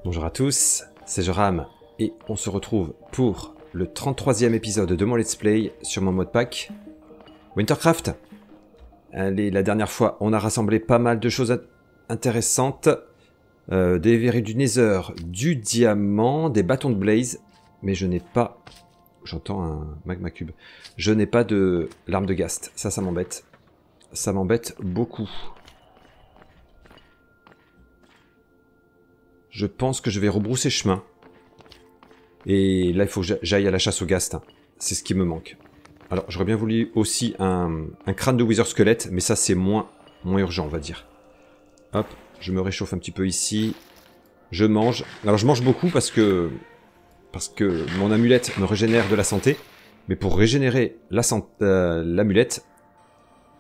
Bonjour à tous, c'est Joram et on se retrouve pour le 33e épisode de mon let's play sur mon modpack Wintercraft. Allez, la dernière fois on a rassemblé pas mal de choses intéressantes, des verrues du Nether, du diamant, des bâtons de blaze, mais je n'ai pas, j'entends un magma cube, je n'ai pas de l'arme de Ghast, ça m'embête, beaucoup. Je pense que je vais rebrousser chemin. Et là, il faut que j'aille à la chasse au Ghast. C'est ce qui me manque. Alors, j'aurais bien voulu aussi un crâne de Wither squelette, mais ça, c'est moins urgent, on va dire. Hop, je me réchauffe un petit peu ici. Je mange. Alors, je mange beaucoup parce que mon amulette me régénère de la santé. Mais pour régénérer l'amulette,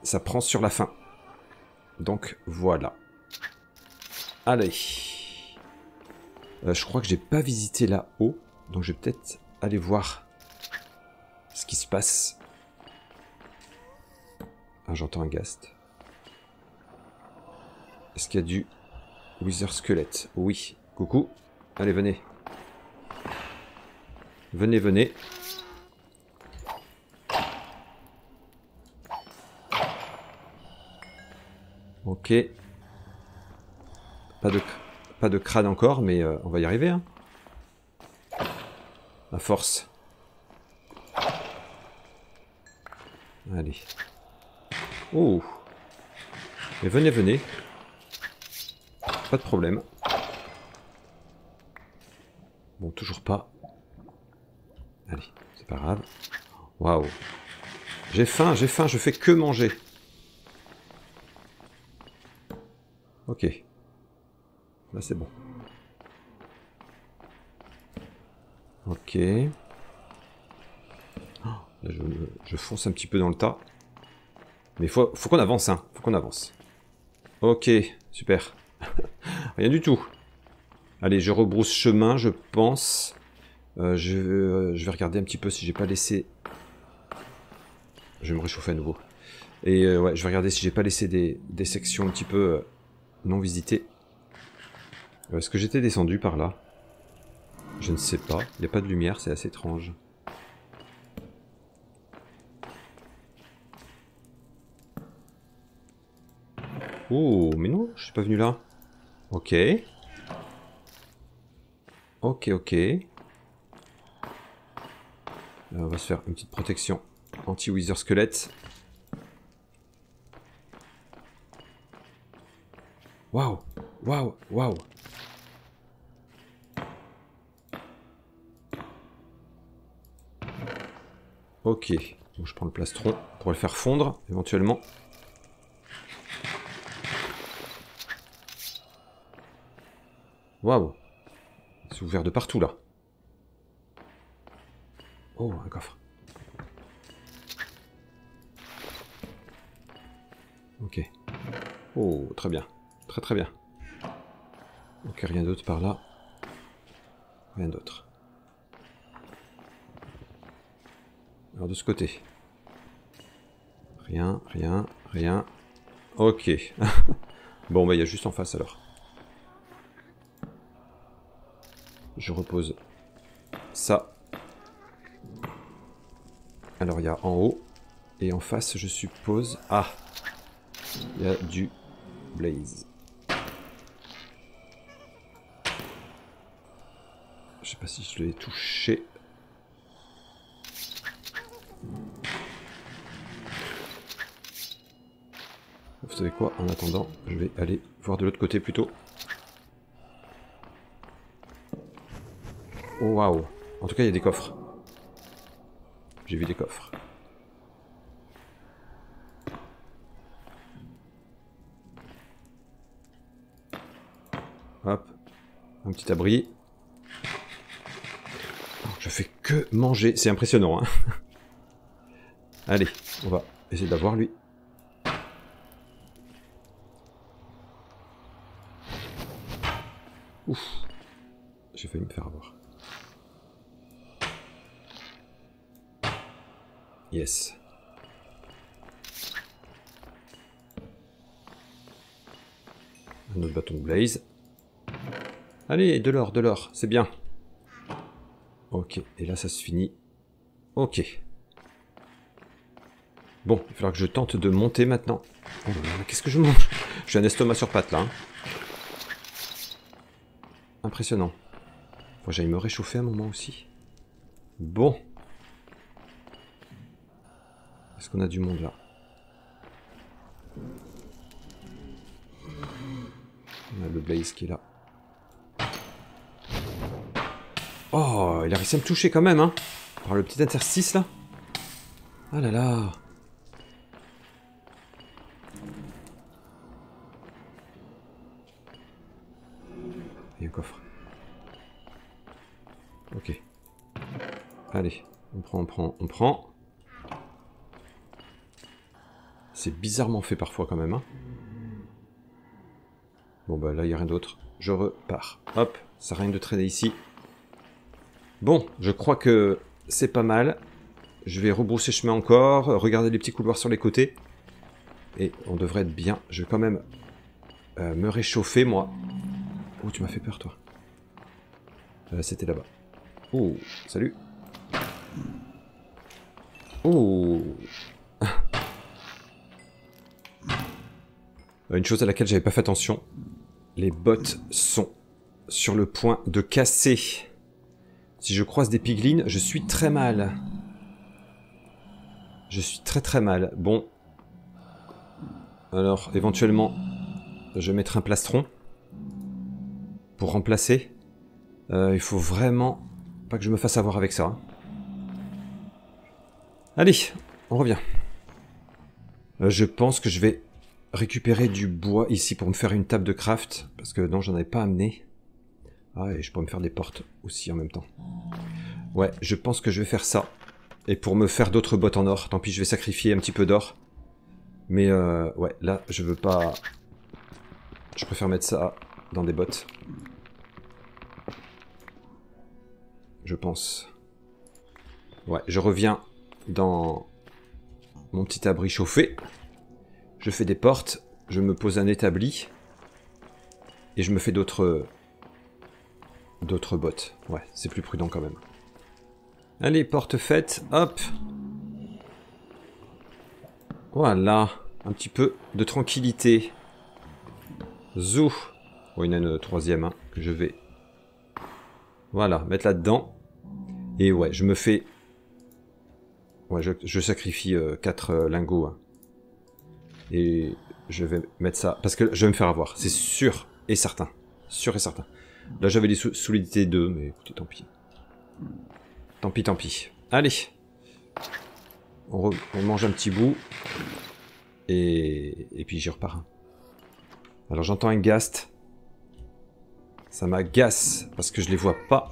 ça prend sur la faim. Donc, voilà. Allez. Je crois que j'ai pas visité là-haut, donc je vais peut-être aller voir ce qui se passe. Ah, j'entends un Ghast. Est-ce qu'il y a du Wither squelette? Oui. Coucou. Allez, venez. Venez, venez. Ok. Pas de crâne encore, mais on va y arriver. Hein. À force. Allez. Oh. Mais venez, venez. Pas de problème. Bon, toujours pas. Allez, c'est pas grave. Waouh. J'ai faim, je fais que manger. Ok. Là, c'est bon. Ok. Là, je fonce un petit peu dans le tas. Mais faut qu'on avance, hein. Faut qu'on avance. Ok, super. Rien du tout. Allez, je rebrousse chemin, je pense. Je vais regarder un petit peu si j'ai pas laissé... Je vais me réchauffer à nouveau. Et ouais, je vais regarder si j'ai pas laissé des sections un petit peu non visitées. Est-ce que j'étais descendu par là? Je ne sais pas. Il n'y a pas de lumière, c'est assez étrange. Oh, mais non, je suis pas venu là. Ok. Ok, ok. On va se faire une petite protection anti-Wither squelette. Waouh, waouh, waouh. Ok, donc je prends le plastron pour le faire fondre, éventuellement. Waouh. C'est ouvert de partout, là. Oh, un coffre. Ok. Oh, très bien. Très très bien. Ok, rien d'autre par là. Rien d'autre. Alors de ce côté. Rien, rien, rien. Ok. Bon, bah il y a juste en face alors. Je repose ça. Alors il y a en haut. Et en face, je suppose... Ah! Il y a du blaze. Je sais pas si je l'ai touché. Vous savez quoi? En attendant, je vais aller voir de l'autre côté plutôt. Oh waouh! En tout cas, il y a des coffres. J'ai vu des coffres. Hop. Un petit abri. Je fais que manger. C'est impressionnant, hein. Allez, on va essayer d'avoir lui. Ouf. J'ai failli me faire avoir. Yes. Notre bâton de blaze. Allez, de l'or, c'est bien. Ok, et là ça se finit. Ok. Bon, il va falloir que je tente de monter maintenant. Oh, qu'est-ce que je mange? J'ai un estomac sur pattes là. Hein. Impressionnant. Faut que j'aille me réchauffer un moment aussi. Bon. Est-ce qu'on a du monde là? On a le blaze qui est là. Oh, il a réussi à me toucher quand même, hein. Par le petit interstice là. Ah là là. Il y a un coffre. Ok. Allez, on prend. C'est bizarrement fait parfois quand même, hein. Bon bah là il n'y a rien d'autre. Je repars. Hop, ça sert à rien de traîner ici. Bon, je crois que c'est pas mal. Je vais rebrousser chemin encore, regarder les petits couloirs sur les côtés. Et on devrait être bien. Je vais quand même me réchauffer, moi. Oh, tu m'as fait peur, toi. C'était là-bas. Oh, salut. Oh. Une chose à laquelle j'avais pas fait attention. Les bottes sont sur le point de casser. Si je croise des piglins, je suis très mal. Je suis très mal. Bon. Alors, éventuellement, je vais mettre un plastron. Pour remplacer. Il faut vraiment pas que je me fasse avoir avec ça. Hein. Allez, on revient. Je pense que je vais récupérer du bois ici pour me faire une table de craft. Parce que non, j'en avais pas amené. Ah, et je peux me faire des portes aussi en même temps. Ouais, je pense que je vais faire ça. Et pour me faire d'autres bottes en or. Tant pis, je vais sacrifier un petit peu d'or. Mais ouais, là, je veux pas... Je préfère mettre ça dans des bottes. Je pense. Ouais, je reviens dans mon petit abri chauffé. Je fais des portes. Je me pose un établi. Et je me fais d'autres bottes. Ouais, c'est plus prudent quand même. Allez, porte faite. Hop. Voilà. Un petit peu de tranquillité. Zou. Bon, il y en a une troisième hein, que je vais... Voilà, mettre là-dedans. Et ouais, je me fais... Ouais, je sacrifie 4 lingots. Hein. Et je vais mettre ça... Parce que je vais me faire avoir. C'est sûr et certain. Sûr et certain. Là, j'avais les solidités 2, mais écoutez, tant pis. Tant pis. Allez. On mange un petit bout. Et puis j'y repars. Alors j'entends un ghast. Ça m'agace parce que je les vois pas.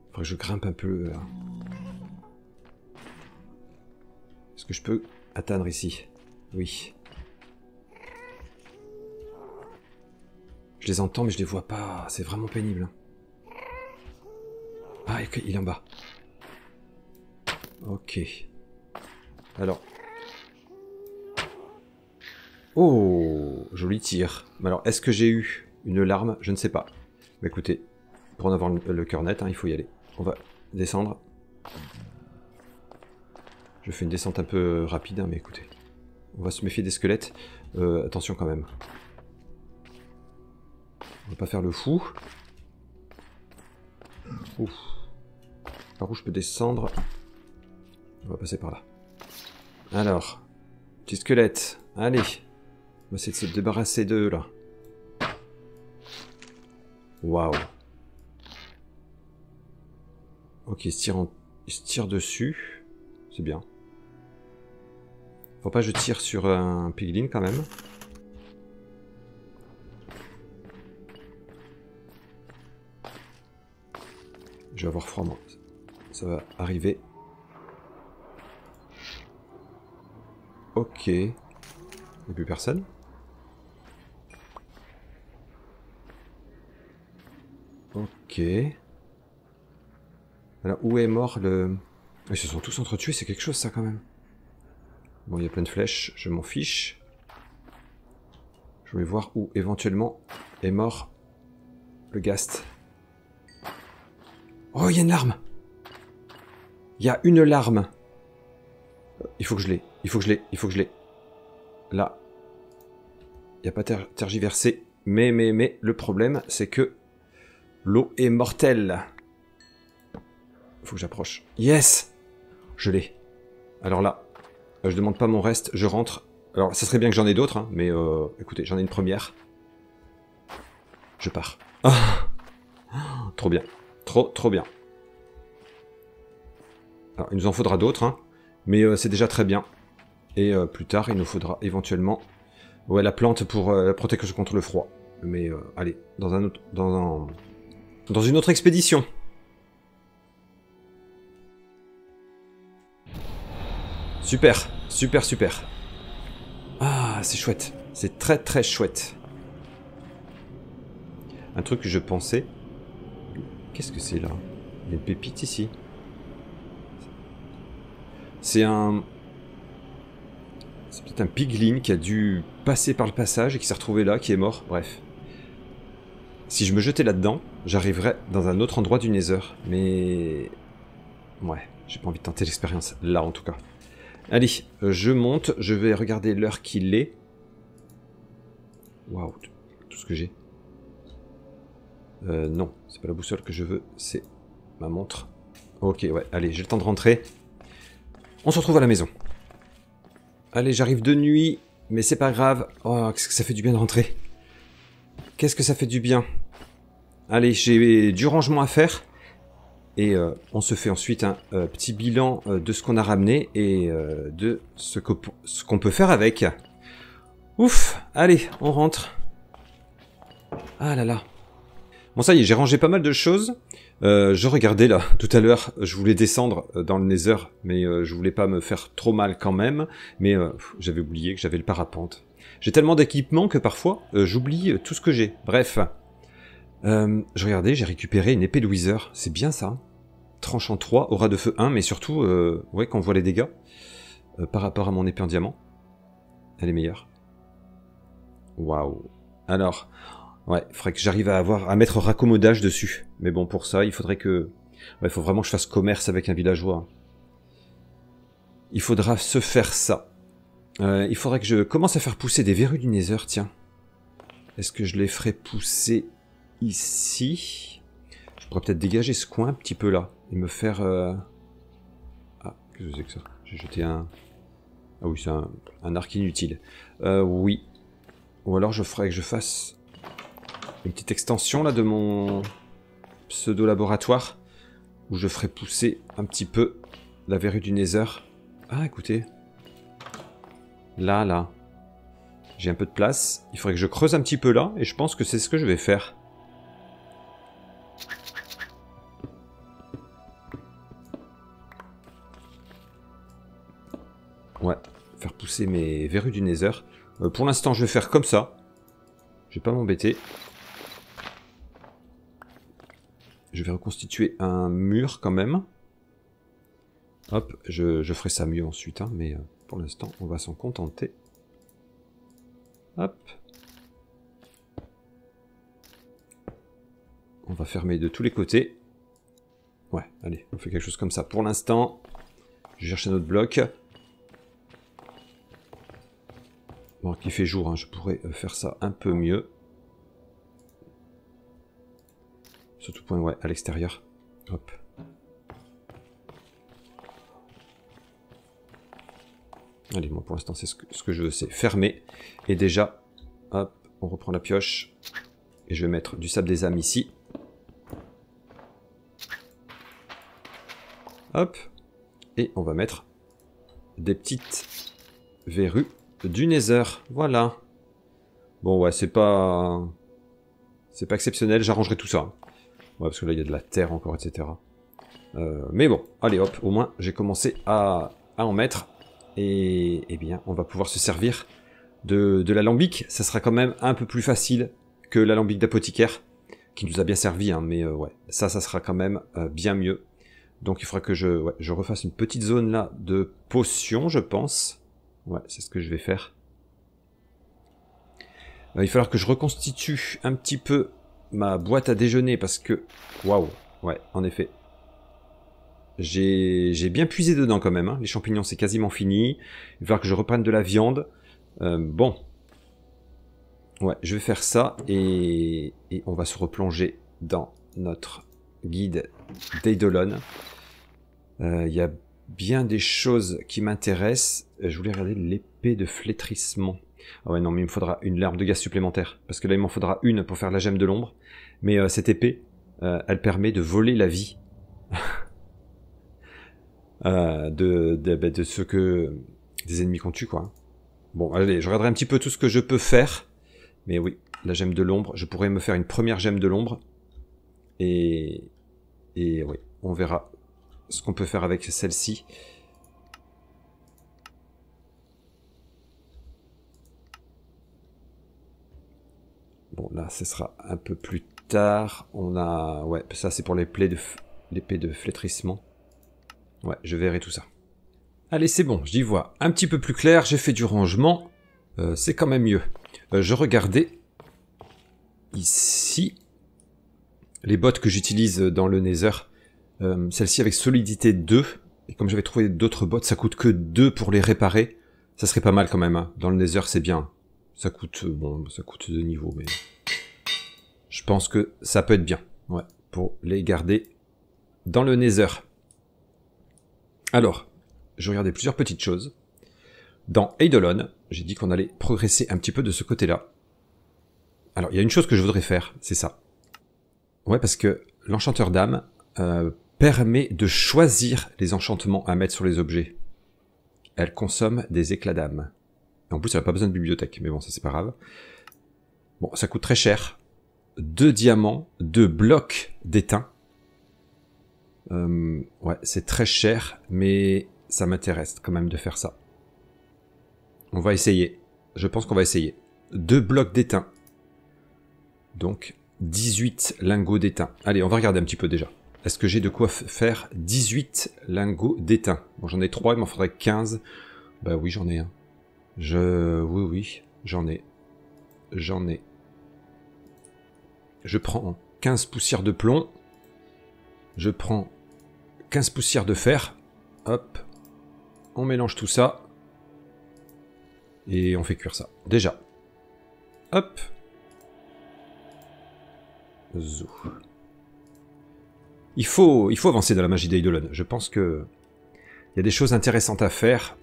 Faudrait que je grimpe un peu. Est-ce que je peux atteindre ici? Oui. Je les entends mais je les vois pas. C'est vraiment pénible. Ah, il est en bas. Ok. Alors. Oh, joli tir. Mais alors, est-ce que j'ai eu une larme? Je ne sais pas. Mais écoutez, pour en avoir le cœur net, hein, il faut y aller. On va descendre. Je fais une descente un peu rapide, hein, mais écoutez. On va se méfier des squelettes. Attention quand même. On va pas faire le fou. Ouf. Par où je peux descendre? On va passer par là. Alors. Petit squelette. Allez. On va essayer de se débarrasser d'eux, là. Waouh. Ok, il se tire dessus. C'est bien. Faut pas que je tire sur un piglin, quand même. Je vais avoir froid, moi. Ça va arriver. Ok. Il n'y a plus personne. Ok. Alors, où est mort le... Ils se sont tous entretués, c'est quelque chose ça quand même. Bon, il y a plein de flèches, je m'en fiche. Je vais voir où éventuellement est mort le Ghast. Oh, il y a une larme. Il y a une larme. Il faut que je l'ai. Il faut que je l'ai. Il faut que je l'ai. Là. Il n'y a pas tergiversé. Mais, le problème, c'est que l'eau est mortelle. Il faut que j'approche. Yes! Je l'ai. Alors là, je demande pas mon reste, je rentre. Alors, ça serait bien que j'en ai d'autres, hein, mais écoutez, j'en ai une première. Je pars. Ah, trop bien. Trop bien. Alors, il nous en faudra d'autres, hein, mais c'est déjà très bien. Et plus tard, il nous faudra éventuellement la plante pour la protection contre le froid. Mais allez, dans une autre expédition. Super, super. Ah, c'est chouette. C'est très chouette. Un truc que je pensais... Qu'est-ce que c'est là? Il y a une pépite ici. C'est peut-être un piglin qui a dû passer par le passage et qui s'est retrouvé là, qui est mort. Bref. Si je me jetais là-dedans, j'arriverais dans un autre endroit du Nether. Mais... Ouais, j'ai pas envie de tenter l'expérience. Là, en tout cas. Allez, je monte. Je vais regarder l'heure qu'il est. Waouh, tout ce que j'ai. Non, c'est pas la boussole que je veux, c'est ma montre. Ok, ouais, allez, j'ai le temps de rentrer. On se retrouve à la maison. Allez, j'arrive de nuit, mais c'est pas grave. Oh, qu'est-ce que ça fait du bien de rentrer. Qu'est-ce que ça fait du bien. Allez, j'ai du rangement à faire. Et on se fait ensuite un petit bilan de ce qu'on a ramené et de ce qu'on peut faire avec. Ouf, allez, on rentre. Ah là là. Bon, ça y est, j'ai rangé pas mal de choses. Je regardais là, tout à l'heure, je voulais descendre dans le Nether, mais je voulais pas me faire trop mal quand même. Mais j'avais oublié que j'avais le parapente. J'ai tellement d'équipements que parfois, j'oublie tout ce que j'ai. Bref, je regardais, j'ai récupéré une épée de Wither. C'est bien ça. Tranchant 3, aura de feu 1, mais surtout, ouais, quand on voit les dégâts, par rapport à mon épée en diamant, elle est meilleure. Waouh. Alors... Ouais, il faudrait que j'arrive à mettre raccommodage dessus. Mais bon, pour ça, il faudrait que... Ouais, il faut vraiment que je fasse commerce avec un villageois. Il faudra se faire ça. Il faudrait que je commence à faire pousser des verrues du Nether, tiens. Est-ce que je les ferai pousser ici? Je pourrais peut-être dégager ce coin un petit peu là. Et me faire... Ah, qu'est-ce que c'est que ça? J'ai jeté un... Ah oui, c'est un arc inutile. Oui. Ou alors je ferais que je fasse... une petite extension là de mon pseudo-laboratoire où je ferai pousser un petit peu la verrue du Nether. Ah, écoutez. Là. J'ai un peu de place. Il faudrait que je creuse un petit peu là et je pense que c'est ce que je vais faire. Ouais, faire pousser mes verrues du Nether. Pour l'instant, je vais faire comme ça. Je vais pas m'embêter. Je vais reconstituer un mur quand même. Hop, je ferai ça mieux ensuite, hein, mais pour l'instant, on va s'en contenter. Hop. On va fermer de tous les côtés. Ouais, allez, on fait quelque chose comme ça. Pour l'instant, je cherche un autre bloc. Bon, qu'il fait jour, hein, je pourrais faire ça un peu mieux. Surtout point, ouais, à l'extérieur. Hop. Allez, moi pour l'instant, c'est ce que je veux, c'est fermer. Et déjà, hop, on reprend la pioche. Et je vais mettre du sable des âmes ici. Hop. Et on va mettre des petites verrues du Nether. Voilà. Bon, ouais, c'est pas exceptionnel, j'arrangerai tout ça. Ouais, parce que là, il y a de la terre encore, etc. Mais bon, allez hop, au moins, j'ai commencé à en mettre. Et eh bien, on va pouvoir se servir de l'alambic. Ça sera quand même un peu plus facile que l'alambic d'apothicaire, qui nous a bien servi, hein, mais ouais, ça sera quand même bien mieux. Donc il faudra que je refasse une petite zone là de potions, je pense. Ouais, c'est ce que je vais faire. Il va falloir que je reconstitue un petit peu ma boîte à déjeuner parce que... Waouh, ouais, en effet. J'ai bien puisé dedans quand même, hein. Les champignons c'est quasiment fini. Il va falloir que je reprenne de la viande. Bon. Ouais, je vais faire ça et on va se replonger dans notre guide d'Eidolon. Il y a bien des choses qui m'intéressent. Je voulais regarder l'épée de flétrissement. Ah ouais, non, mais il me faudra une larme de gaz supplémentaire. Parce que là, il m'en faudra une pour faire la gemme de l'ombre. Mais cette épée, elle permet de voler la vie. De ceux que... des ennemis qu'on tue, quoi. Bon, allez, je regarderai un petit peu tout ce que je peux faire. Mais oui, la gemme de l'ombre. Je pourrais me faire une première gemme de l'ombre. Et oui, on verra ce qu'on peut faire avec celle-ci. Bon, là, ce sera un peu plus tard. On a... Ouais, ça, c'est pour l'épée de flétrissement. Ouais, je verrai tout ça. Allez, c'est bon, j'y vois un petit peu plus clair. J'ai fait du rangement. C'est quand même mieux. Je regardais ici les bottes que j'utilise dans le Nether. Celle-ci avec solidité 2. Et comme j'avais trouvé d'autres bottes, ça coûte que 2 pour les réparer. Ça serait pas mal quand même, hein. Dans le Nether, c'est bien. Ça coûte, bon, ça coûte 2 niveaux, mais... Je pense que ça peut être bien, ouais, pour les garder dans le Nether. Alors, je regardais plusieurs petites choses. Dans Eidolon, j'ai dit qu'on allait progresser un petit peu de ce côté-là. Alors, il y a une chose que je voudrais faire, c'est ça. Ouais, parce que l'enchanteur d'âme permet de choisir les enchantements à mettre sur les objets. Elle consomme des éclats d'âme. En plus, elle n'a pas besoin de bibliothèque, mais bon, ça c'est pas grave. Bon, ça coûte très cher. 2 diamants, 2 blocs d'étain. Ouais, c'est très cher, mais ça m'intéresse quand même de faire ça. On va essayer. Je pense qu'on va essayer. 2 blocs d'étain. Donc, 18 lingots d'étain. Allez, on va regarder un petit peu déjà. Est-ce que j'ai de quoi faire 18 lingots d'étain? Bon, j'en ai 3, il m'en faudrait 15. Bah oui, j'en ai un. Oui, j'en ai. Je prends 15 poussières de plomb. Je prends 15 poussières de fer. Hop. On mélange tout ça. Et on fait cuire ça. Déjà. Hop. Zou. Il faut avancer dans la magie d'Eidolon. Je pense que il y a des choses intéressantes à faire.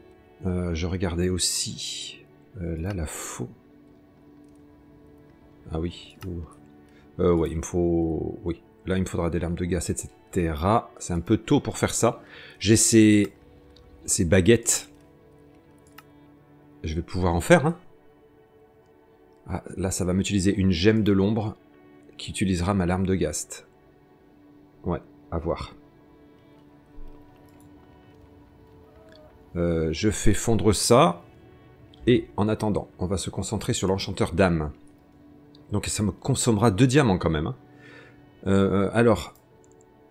Je regardais aussi... là, la faux... Ah oui. Ouais, il me faut... Oui. Là, il me faudra des larmes de gaz, etc. C'est un peu tôt pour faire ça. J'ai ces baguettes. Je vais pouvoir en faire, hein. Ah, là, ça va m'utiliser une gemme de l'ombre qui utilisera ma larme de Ghast. Ouais, à voir. Je fais fondre ça. Et en attendant, on va se concentrer sur l'enchanteur d'âme. Donc ça me consommera 2 diamants quand même. Hein. Alors,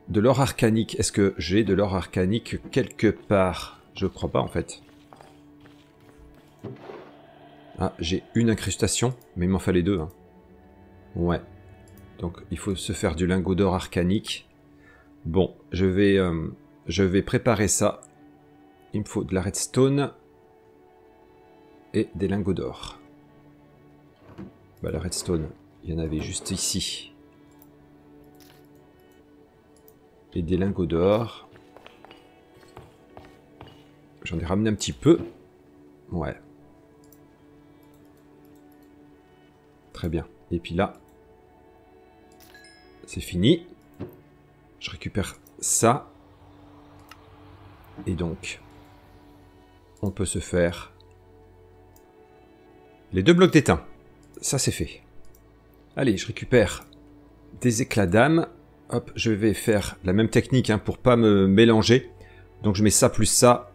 de l'or arcanique. Est-ce que j'ai de l'or arcanique quelque part? Je crois pas en fait. Ah, j'ai une incrustation, mais il m'en fallait 2. Hein. Ouais. Donc il faut se faire du lingot d'or arcanique. Bon, je vais préparer ça. Il me faut de la redstone et des lingots d'or. Bah, la redstone, il y en avait juste ici. Et des lingots d'or. J'en ai ramené un petit peu. Ouais. Très bien. Et puis là, c'est fini. Je récupère ça. Et donc, on peut se faire les 2 blocs d'étain. Ça, c'est fait. Allez, je récupère des éclats d'âme. Hop, je vais faire la même technique hein, pour pas me mélanger. Donc, je mets ça plus ça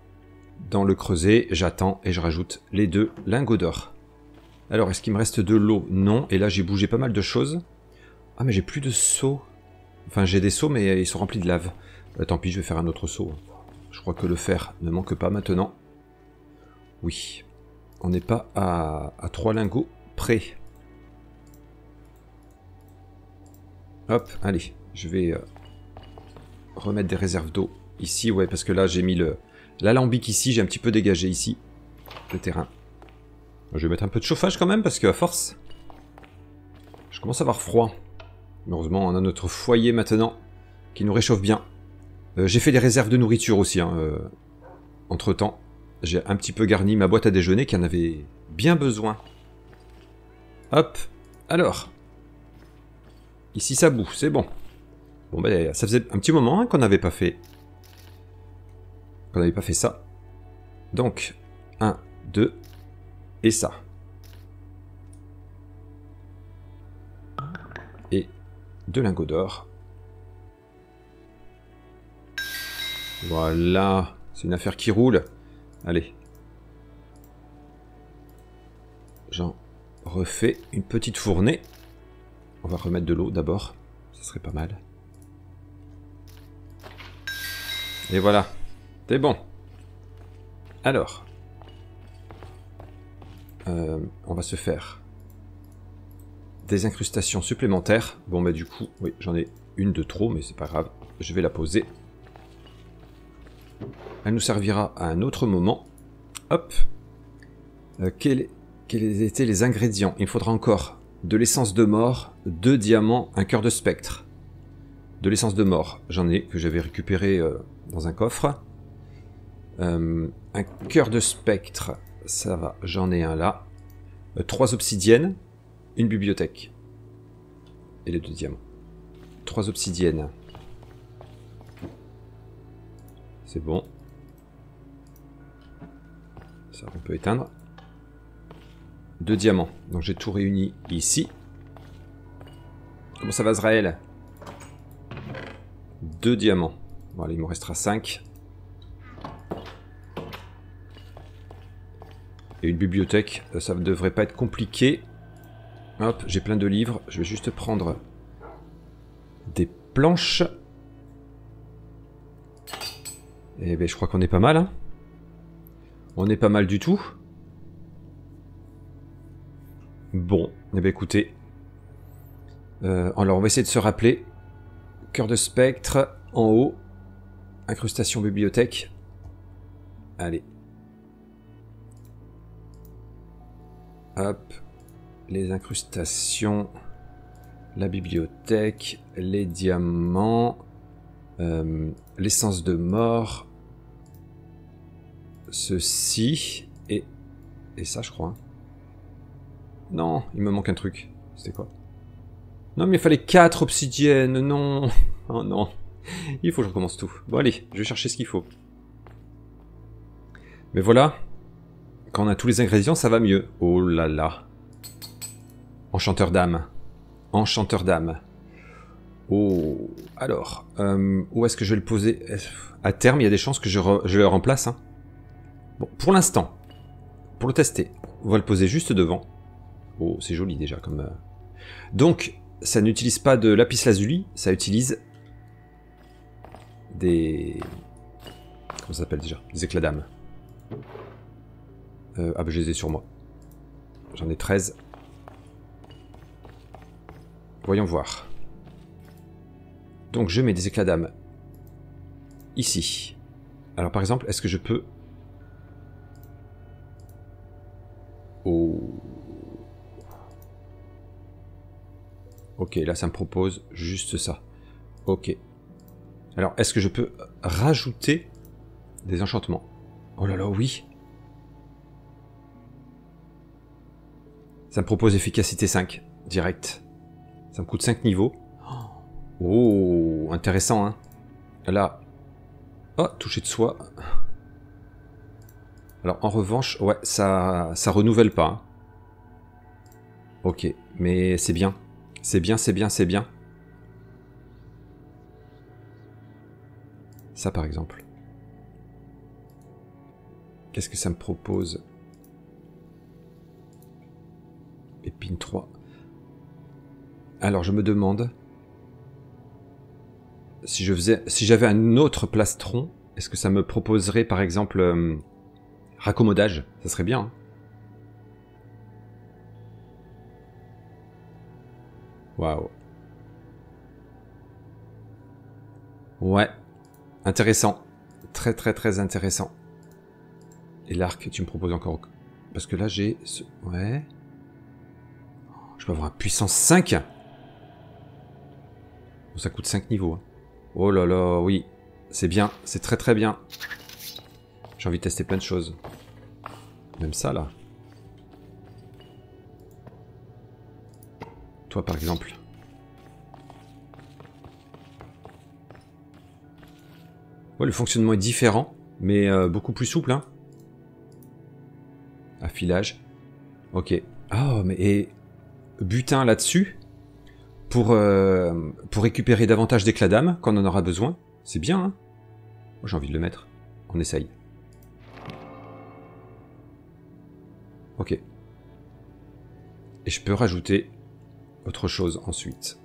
dans le creuset. J'attends et je rajoute les 2 lingots d'or. Alors, est-ce qu'il me reste de l'eau? Non. Et là, j'ai bougé pas mal de choses. Ah, mais j'ai plus de seaux. Enfin, j'ai des seaux, mais ils sont remplis de lave. Tant pis, je vais faire un autre seau. Je crois que le fer ne manque pas maintenant. Oui. On n'est pas à 3 lingots près. Hop, allez, je vais remettre des réserves d'eau ici. Ouais, parce que là, j'ai mis l'alambic ici. J'ai un petit peu dégagé ici le terrain. Je vais mettre un peu de chauffage quand même, parce qu'à force, je commence à avoir froid. Heureusement, on a notre foyer maintenant qui nous réchauffe bien. J'ai fait des réserves de nourriture aussi, hein, entre-temps. J'ai un petit peu garni ma boîte à déjeuner qui en avait bien besoin. Hop, alors. Ici ça boue, c'est bon. Bon ben, ça faisait un petit moment hein, qu'on n'avait pas fait... ça. Donc, 1, 2, et ça. Et 2 lingots d'or. Voilà, c'est une affaire qui roule. Allez. J'en refais une petite fournée. On va remettre de l'eau d'abord, ça serait pas mal. Et voilà, c'est bon. Alors, on va se faire des incrustations supplémentaires. Bon bah du coup, oui, j'en ai une de trop, mais c'est pas grave. Je vais la poser. Elle nous servira à un autre moment. Hop. Quels étaient les ingrédients? Il faudra encore de l'essence de mort, 2 diamants, un cœur de spectre. De l'essence de mort, j'en ai, que j'avais récupéré dans un coffre. Un cœur de spectre, ça va, j'en ai un là. 3 obsidiennes, une bibliothèque. Et les 2 diamants. 3 obsidiennes. C'est bon. Ça, on peut éteindre. 2 diamants. Donc j'ai tout réuni ici. Comment ça va, Zraël? 2 diamants. Bon, allez, il me restera 5. Et une bibliothèque, ça ne devrait pas être compliqué. Hop, j'ai plein de livres. Je vais juste prendre des planches. Et ben, je crois qu'on est pas mal. Hein. On est pas mal du tout. Bon, eh ben écoutez. Alors on va essayer de se rappeler. Cœur de spectre, en haut. Incrustation bibliothèque. Allez. Hop. Les incrustations. La bibliothèque. Les diamants. L'essence de mort. Ceci. Et ça, je crois. Hein. Non, il me manque un truc. C'était quoi? Non, mais il fallait 4 obsidiennes. Non. Oh non. Il faut que je recommence tout. Bon, allez, je vais chercher ce qu'il faut. Mais voilà. Quand on a tous les ingrédients, ça va mieux. Oh là là. Enchanteur d'âme. Enchanteur d'âme. Oh. Alors, où est-ce que je vais le poser? À terme, il y a des chances que je le remplace. Hein. Bon, pour l'instant, pour le tester, on va le poser juste devant. Oh, c'est joli déjà comme... Donc, ça n'utilise pas de lapis lazuli, ça utilise des... Comment ça s'appelle déjà? Des éclats d'âme. Ah bah je les ai sur moi. J'en ai 13. Voyons voir. Donc je mets des éclats d'âme ici. Alors par exemple, est-ce que je peux... Oh... Ok, là ça me propose juste ça. Ok. Alors, est-ce que je peux rajouter des enchantements? Oh là là, oui. Ça me propose efficacité 5, direct. Ça me coûte 5 niveaux. Oh, intéressant, hein. Là. Oh, toucher de soi. Alors, en revanche, ouais, ça renouvelle pas. Hein. Ok, mais c'est bien. C'est bien, c'est bien, c'est bien. Ça, par exemple. Qu'est-ce que ça me propose? Épine 3. Alors, je me demande... Si j'avais un autre plastron, est-ce que ça me proposerait, par exemple, raccommodage? Ça serait bien. Hein. Waouh. Ouais. Intéressant. Très très très intéressant. Et l'arc, tu me proposes encore... Parce que là, j'ai... Ouais. Je peux avoir un puissance 5. Bon, ça coûte 5 niveaux. Hein. Oh là là, oui. C'est bien. C'est très très bien. J'ai envie de tester plein de choses. Même ça, là. Toi, par exemple. Ouais, le fonctionnement est différent, mais beaucoup plus souple. Hein. Affilage. Ok. Oh, mais... Et... Butin là-dessus. Pour récupérer davantage d'éclat d'âme, quand on en aura besoin. C'est bien, hein. Moi, j'ai envie de le mettre. On essaye. Ok. Et je peux rajouter autre chose ensuite.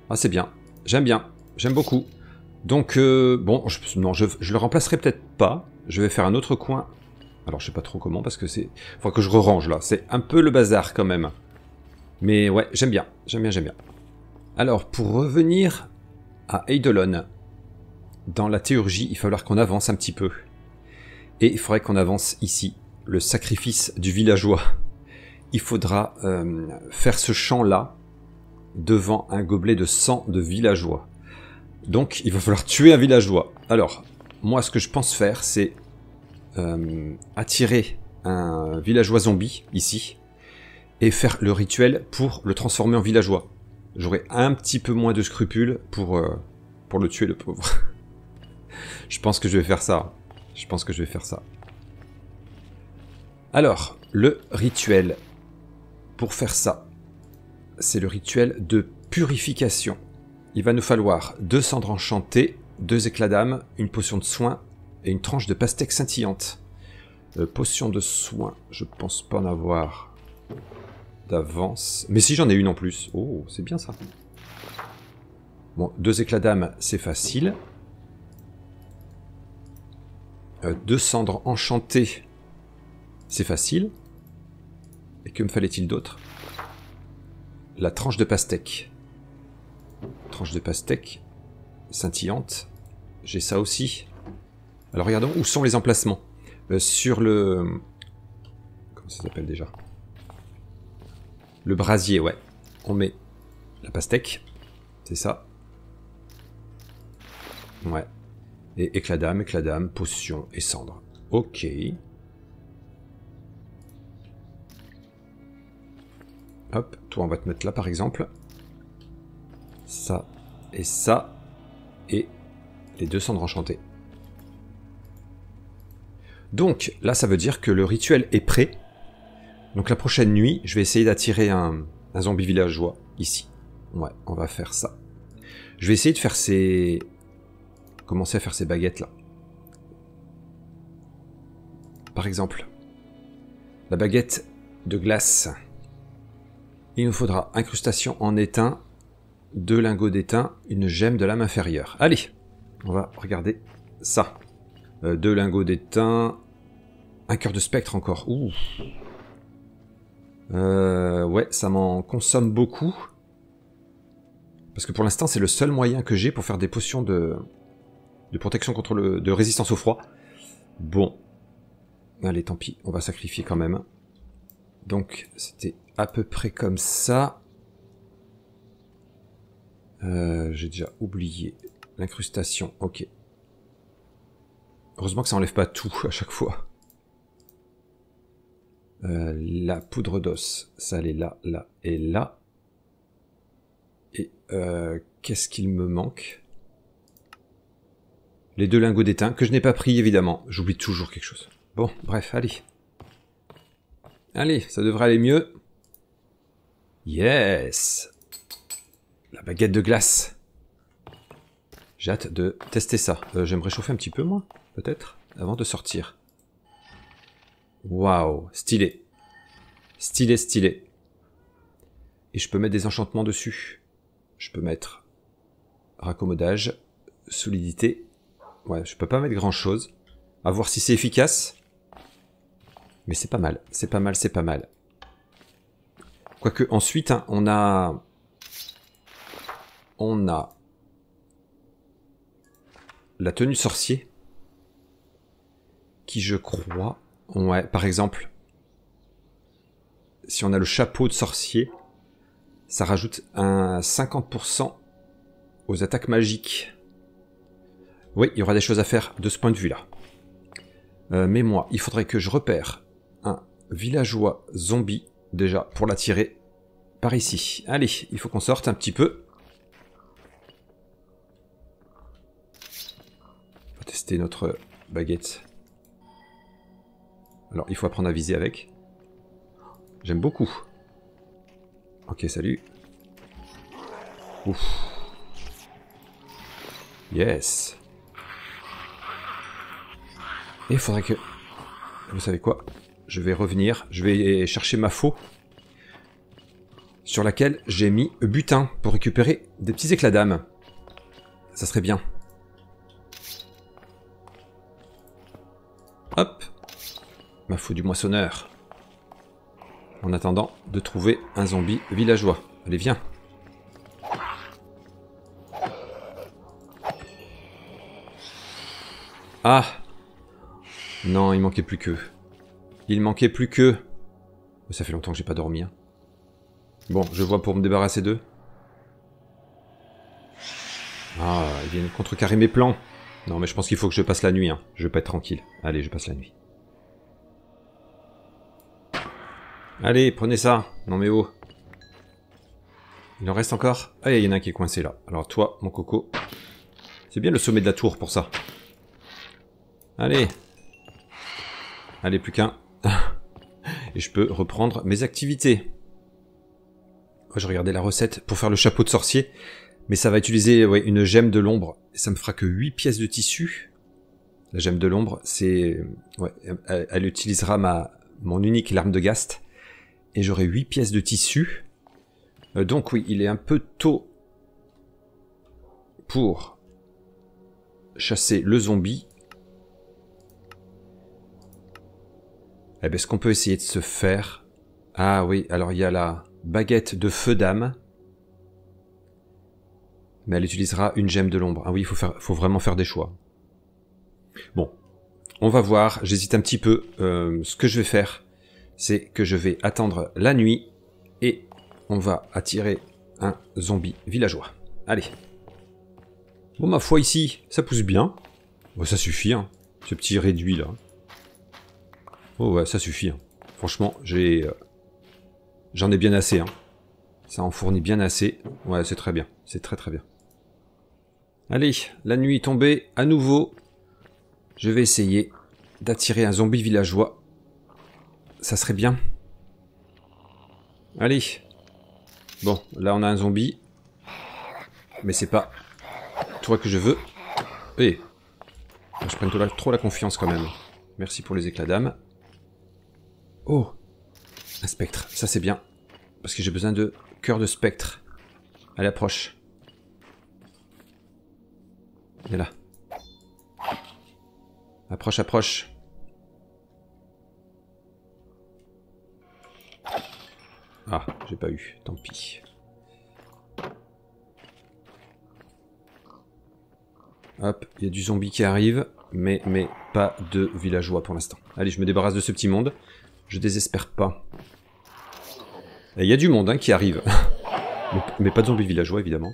Ah, c'est bien. J'aime bien. J'aime beaucoup. Donc, bon, non, je le remplacerai peut-être pas. Je vais faire un autre coin. Alors, je sais pas trop comment, parce que c'est... Faudra que je re-range, là. C'est un peu le bazar, quand même. Mais ouais, j'aime bien. J'aime bien, j'aime bien. Alors, pour revenir à Eidolon, dans la théurgie, il va falloir qu'on avance un petit peu. Et il faudrait qu'on avance ici. Le sacrifice du villageois. Il faudra faire ce chant-là devant un gobelet de sang de villageois. Donc, il va falloir tuer un villageois. Alors, moi, ce que je pense faire, c'est attirer un villageois zombie, ici, et faire le rituel pour le transformer en villageois. J'aurai un petit peu moins de scrupules pour le tuer, le pauvre. Je pense que je vais faire ça. Je pense que je vais faire ça. Alors, le rituel. Pour faire ça, c'est le rituel de purification. Il va nous falloir 2 cendres enchantées, 2 éclats d'âme, une potion de soin et une tranche de pastèque scintillante. Potion de soin, je pense pas en avoir d'avance. Mais si, j'en ai une en plus. Oh, c'est bien ça. Bon, 2 éclats d'âme, c'est facile. 2 cendres enchantées, c'est facile. Et que me fallait-il d'autre? La tranche de pastèque. Tranche de pastèque scintillante. J'ai ça aussi. Alors regardons où sont les emplacements. Sur le... Comment ça s'appelle déjà? Le brasier, ouais. On met la pastèque. C'est ça. Ouais. Et éclat d'âme, potion et cendre. Ok. Hop, toi on va te mettre là par exemple. Ça et ça. Et les 2 cendres enchantées. Donc là ça veut dire que le rituel est prêt. Donc la prochaine nuit, je vais essayer d'attirer un zombie villageois ici. Ouais, on va faire ça. Je vais essayer de faire ces... Commencer à faire ces baguettes là. Par exemple, la baguette de glace. Il nous faudra incrustation en étain, 2 lingots d'étain, une gemme de l'âme inférieure. Allez, on va regarder ça. 2 lingots d'étain, un cœur de spectre encore. Ouh. Ouais, ça m'en consomme beaucoup. Parce que pour l'instant, c'est le seul moyen que j'ai pour faire des potions de protection contre de résistance au froid. Bon. Allez, tant pis, on va sacrifier quand même. Donc, c'était à peu près comme ça. J'ai déjà oublié l'incrustation. Ok. Heureusement que ça enlève pas tout à chaque fois. La poudre d'os, ça elle est là, là et là. Et qu'est-ce qu'il me manque? Les 2 lingots d'étain, que je n'ai pas pris évidemment. J'oublie toujours quelque chose. Bon, bref, allez. Allez, ça devrait aller mieux. Yes! La baguette de glace. J'ai hâte de tester ça. Je vais me réchauffer un petit peu, moi, peut-être, avant de sortir. Waouh, stylé. Stylé, stylé. Et je peux mettre des enchantements dessus. Je peux mettre raccommodage, solidité. Ouais, je peux pas mettre grand-chose. À voir si c'est efficace. Mais c'est pas mal, c'est pas mal, c'est pas mal. Quoique ensuite, hein, on a la tenue sorcier. Qui, je crois... Ouais, par exemple... Si on a le chapeau de sorcier, ça rajoute un 50% aux attaques magiques. Oui, il y aura des choses à faire de ce point de vue-là. Mais moi, il faudrait que je repère un villageois zombie, déjà, pour l'attirer par ici. Allez, il faut qu'on sorte un petit peu. On va tester notre baguette. Alors, il faut apprendre à viser avec. J'aime beaucoup. Ok, salut. Ouf. Yes. Et il faudrait que... Vous savez quoi? Je vais revenir. Je vais chercher ma faux. Sur laquelle j'ai mis butin pour récupérer des petits éclats d'âme. Ça serait bien. Hop. Ma faux du moissonneur. En attendant de trouver un zombie villageois. Allez, viens. Ah! Non, il manquait plus que. Il manquait plus que. Ça fait longtemps que j'ai pas dormi. Hein. Bon, je vois pour me débarrasser d'eux. Ah, ils viennent contrecarrer mes plans. Non, mais je pense qu'il faut que je passe la nuit. Hein. Je veux pas être tranquille. Allez, je passe la nuit. Allez, prenez ça. Non mais oh. Il en reste encore? Ah, il y en a un qui est coincé là. Alors toi, mon coco. C'est bien le sommet de la tour pour ça. Allez. Allez, plus qu'un. Et je peux reprendre mes activités. Moi, je regardais la recette pour faire le chapeau de sorcier. Mais ça va utiliser une gemme de l'ombre. Ça me fera que 8 pièces de tissu. La gemme de l'ombre, c'est... Ouais, elle utilisera mon unique larme de Ghast. Et j'aurai 8 pièces de tissu. Donc oui, il est un peu tôt pour chasser le zombie. Eh bien, est-ce qu'on peut essayer de se faire... Ah oui, alors il y a la baguette de feu d'âme. Mais elle utilisera une gemme de l'ombre. Ah oui, il faut vraiment faire des choix. Bon, on va voir. J'hésite un petit peu. Ce que je vais faire, c'est que je vais attendre la nuit et on va attirer un zombie villageois. Allez. Bon, ma foi, ici, ça pousse bien. Bon, ça suffit, hein, ce petit réduit là. Oh ouais, ça suffit. Hein. Franchement, j'en ai bien assez. Hein. Ça en fournit bien assez. Ouais, c'est très bien. C'est très très bien. Allez, la nuit est tombée à nouveau. Je vais essayer d'attirer un zombie villageois. Ça serait bien. Allez. Bon, là on a un zombie. Mais c'est pas toi que je veux. Eh. Je prends trop la confiance quand même. Merci pour les éclats d'âme. Oh. Un spectre. Ça c'est bien. Parce que j'ai besoin de cœur de spectre. Allez, approche. Il est là. Approche, approche. Ah, j'ai pas eu. Tant pis. Hop, il y a du zombie qui arrive. Mais pas de villageois pour l'instant. Allez, je me débarrasse de ce petit monde. Je désespère pas. Et il y a du monde hein, qui arrive. mais pas de zombies villageois, évidemment.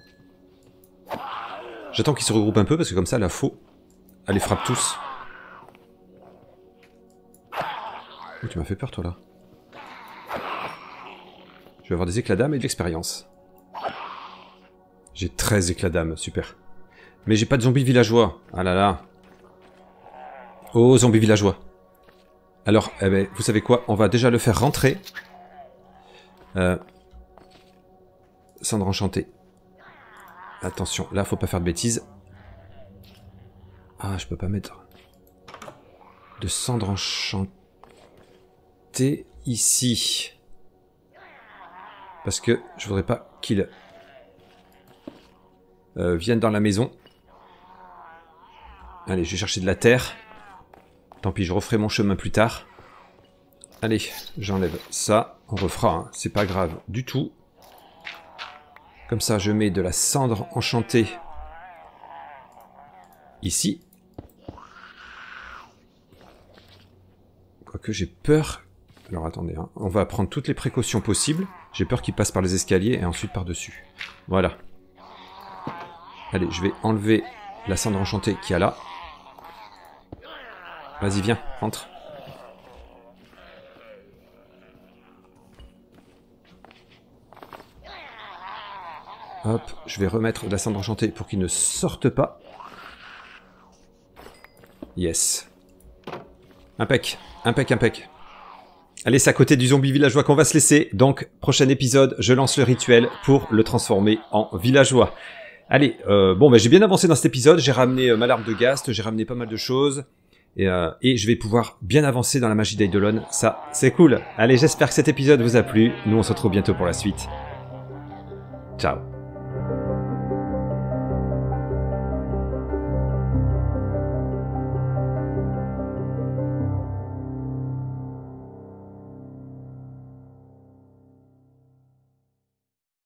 J'attends qu'ils se regroupent un peu, parce que comme ça, la faux, elle les frappe tous. Oh, tu m'as fait peur, toi, là. Je vais avoir des éclats d'âme et de l'expérience. J'ai 13 éclats d'âme, super. Mais j'ai pas de zombies villageois. Ah là là. Oh, zombies villageois. Alors, eh ben, vous savez quoi? On va déjà le faire rentrer. Cendre enchantée. Attention, là, faut pas faire de bêtises. Ah, je peux pas mettre de cendre enchantée ici. Parce que je voudrais pas qu'il vienne dans la maison. Allez, je vais chercher de la terre. Tant pis, je referai mon chemin plus tard. Allez, j'enlève ça. On refera, hein. C'est pas grave du tout. Comme ça, je mets de la cendre enchantée ici. Quoique j'ai peur... Alors attendez, hein. On va prendre toutes les précautions possibles. J'ai peur qu'il passe par les escaliers et ensuite par-dessus. Voilà. Allez, je vais enlever la cendre enchantée qu'il y a là. Vas-y, viens, rentre. Hop, je vais remettre la cendre enchantée pour qu'il ne sorte pas. Yes. Impec, impec, impec. Allez, c'est à côté du zombie villageois qu'on va se laisser. Donc, prochain épisode, je lance le rituel pour le transformer en villageois. Allez, bon, j'ai bien avancé dans cet épisode. J'ai ramené ma larme de Ghast, j'ai ramené pas mal de choses. Et je vais pouvoir bien avancer dans la magie d'Eidolon. Ça, c'est cool. Allez, j'espère que cet épisode vous a plu. Nous, on se retrouve bientôt pour la suite. Ciao.